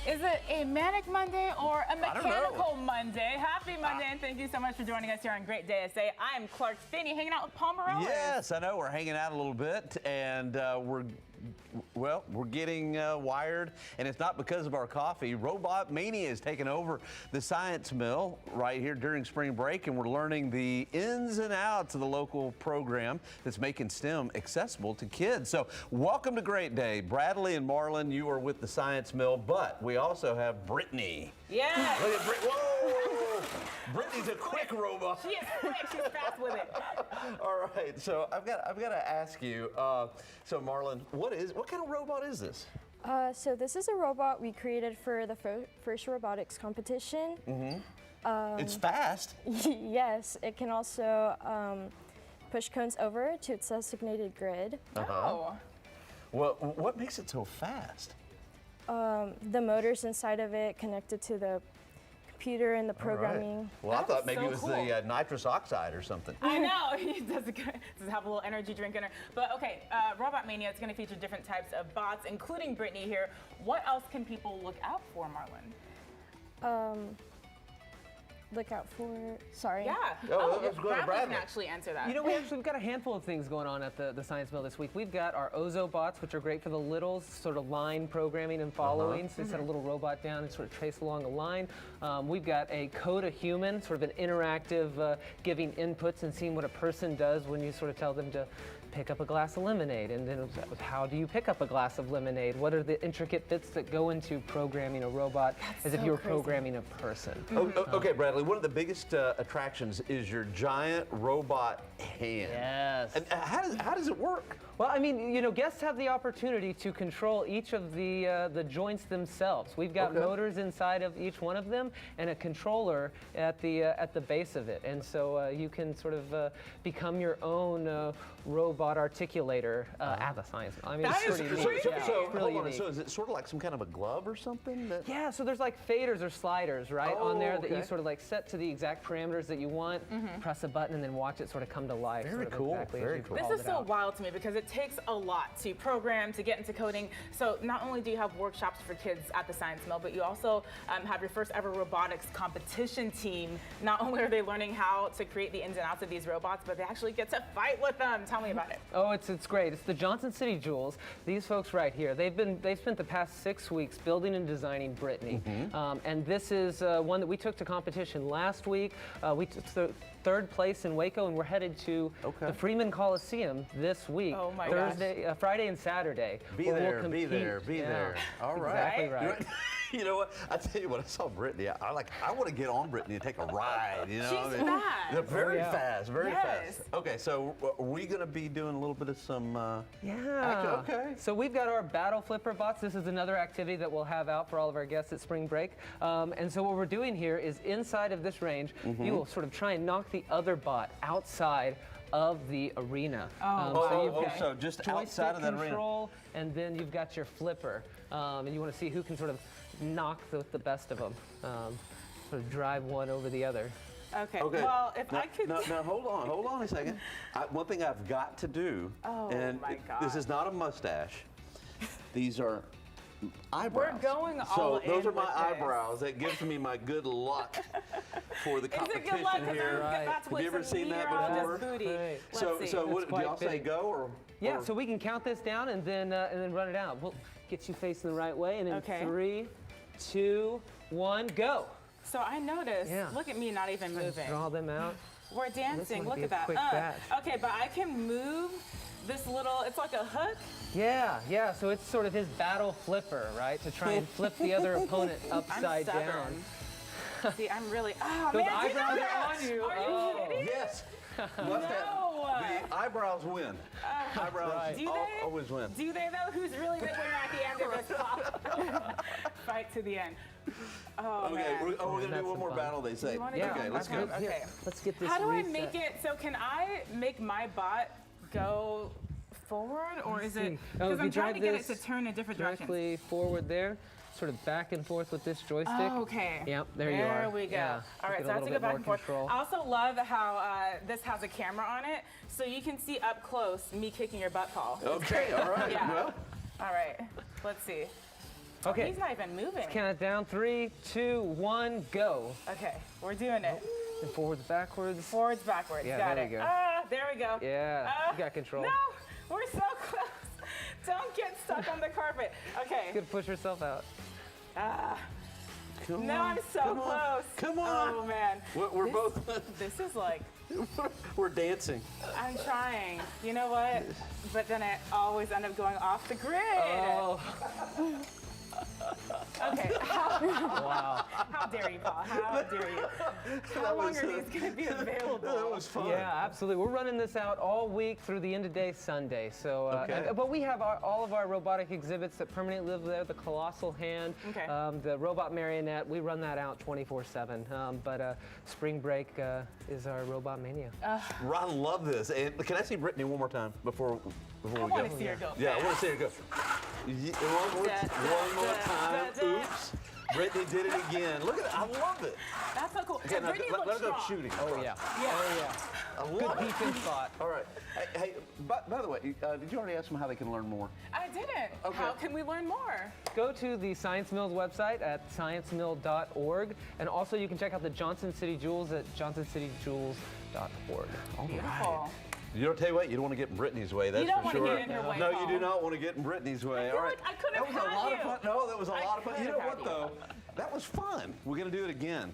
Is it a manic Monday or a mechanical Monday? Happy Monday, and thank you so much for joining us here on Great Day SA. I am Clark Finney, hanging out with Paul Morales. Yes, I know we're hanging out a little bit, and we're getting wired, and it's not because of our coffee. Robot Mania is taking over the Science Mill right here during spring break, and we're learning the ins and outs of the local program that's making STEM accessible to kids. So welcome to Great Day. Bradley and Marlen, you are with the Science Mill, but we also have Brittany. Yes. Look at Brittany. Whoa! Brittany's a quick robot. She is quick. She's fast with it. All right, so I've got to ask you. So Marlen, what kind of robot is this? So this is a robot we created for the first robotics competition. Mm-hmm. It's fast. Yes, it can also push cones over to its designated grid. Oh. Well, what makes it so fast? The motors inside of it connected to the computer and the programming. Right. Well, I thought maybe it was cool. the nitrous oxide or something. I know, he does have a little energy drink in her. But okay, Robot Mania is going to feature different types of bots, including Brittany here. What else can people look out for, Marlen? Look out for, sorry. Yeah. Let's go to Bradley Bradley. can actually answer that. You know, we've got a handful of things going on at the Science Mill this week. We've got our Ozo bots, which are great for the littles, sort of line programming and following. So you set a little robot down and sort of trace along a line. We've got a Coda Human, sort of an interactive giving inputs and seeing what a person does when you sort of tell them to pick up a glass of lemonade. And then how do you pick up a glass of lemonade? What are the intricate bits that go into programming a robot as if you were programming a person? Okay, Bradley, one of the biggest attractions is your giant robot hand. Yes. And how does it work? Well, I mean, you know, guests have the opportunity to control each of the joints themselves. We've got motors inside of each one of them and a controller at the base of it, and so you can sort of become your own robot articulator at the Science Mill. I mean, That it's is pretty crazy. neat. Yeah, So it's really hold on. unique. So is it sort of like some kind of a glove or something? Yeah, so there's like faders or sliders, right, on there that you okay. sort of like set to the exact parameters that you want, press a button, and then watch it sort of come to life. Very sort of cool, exactly very as you cool. This called is it so out. wild to me because it takes a lot to program, to get into coding. So not only do you have workshops for kids at the Science Mill, but you also have your first ever robotics competition team. Not only are they learning how to create the ins and outs of these robots, but they actually get to fight with them. Tell me about it. Oh, it's great. It's the Johnson City Joules. These folks right here. They've spent the past 6 weeks building and designing Brittany, and this is one that we took to competition last week. We took third place in Waco, and we're headed to the Freeman Coliseum this week. Oh my Thursday, Friday, and Saturday. Be where we'll there, be compete. there, be there. All right. Exactly right. You know what? I tell you what. I saw Brittany. I want to get on Brittany and take a ride. You know, She's fast. They're very yeah. fast, very Yes. fast. Okay, so are we going to be doing a little bit of some? Yeah. Okay. So we've got our battle flipper bots. This is another activity that we'll have out for all of our guests at spring break. And so what we're doing here is inside of this range, you will sort of try and knock the other bot outside of the arena. So just outside of that arena. Control, and then you've got your flipper, and you want to see who can sort of knock the best of them, sort of drive one over the other. Okay. Okay. Well, if I could. Now hold on a second. One thing I've got to do, and my God. this is not a mustache. These are eyebrows. We're going all So in those are with my this. eyebrows. That gives me my good luck for the Is it competition good luck? 'Cause here. I'm about to Have you ever seen that on before? this booty. Right. Let's see. So what, do quite y'all say big. go or? Yeah, so we can count this down and then run it out. We'll get you facing the right way, and in Okay. 3, 2, 1, go. So I noticed. Yeah. Look at me not even moving. Draw them out. We're dancing. might Look be at a that. quick batch. Okay, but I can move this little. It's like a hook. Yeah. So it's sort of his battle flipper, right? To try and flip the other opponent upside down. See, I'm really. Oh Those man, do you know eyebrows that? are on you. Are you Oh. kidding? Yes. No. The eyebrows win. Eyebrows Do they? always win. Do they though? Who's really big winner at the end of this pop? Fight to the end. Oh Okay, man. we're going to That's do one more fun. battle, they say. You wanna Yeah. do Okay, one? let's go. Okay. Let's get this How do I reset. make it? So can I make my bot go forward, or is it? Oh, Because if I'm you trying to drive get it to this turn in different directions. directly forward there, sort of back and forth with this joystick. Oh, okay. Yep, there you are. There we go. Yeah, All right, get so I have a to little go back bit and more forth. control. I also love how this has a camera on it, so you can see up close me kicking your butt, Paul. It's Okay, great. all right. Yeah. Well, All right, let's see. Okay. He's not even moving. Count it down. 3, 2, 1, go. Okay, we're doing it. And forwards, backwards. Forwards, backwards. Yeah, Got there it. we go. There we go. Yeah, you got control. No, we're so close. Don't get stuck on the carpet. Okay. Good, push yourself out. Come No, on, I'm so come on, close. Come on. Oh man. We're both. This is like, We're dancing. I'm trying. You know what? But then I always end up going off the grid. Oh, Okay. wow. How dare you, Paul? How dare you? How long are these going to be available? That was fun. Yeah, absolutely. We're running this out all week through the end of day Sunday. So, Okay. but we have all of our robotic exhibits that permanently live there. The colossal hand, Okay. The robot marionette. We run that out 24/7. But spring break is our robot mania. Ron, love this. And can I see Brittany one more time before we go? I want to see her go. Yeah, I want to see her go. One more time. Oops. Brittany did it again. Look at it. I love it. That's so cool. Okay, And now, Brittany let looks her go strong. shooting. Oh yeah. Yeah. Oh yeah. I Good love it. peek and spot. All right. Hey, by the way, did you already ask them how they can learn more? I didn't. Okay. How can we learn more? Go to the Science Mill's website at sciencemill.org, and also you can check out the Johnson City Joules at johnsоncityjoules.org. Beautiful. You don't tell you what, you don't want to get in Brittany's way, that's You don't for wanna sure. get in her way, No, you Paul. do not want to get in Brittany's way. feel All right. like I could have That was a had lot of you. fun. No, that was a I lot of fun. could You know have what, had you. though? That was fun. We're going to do it again.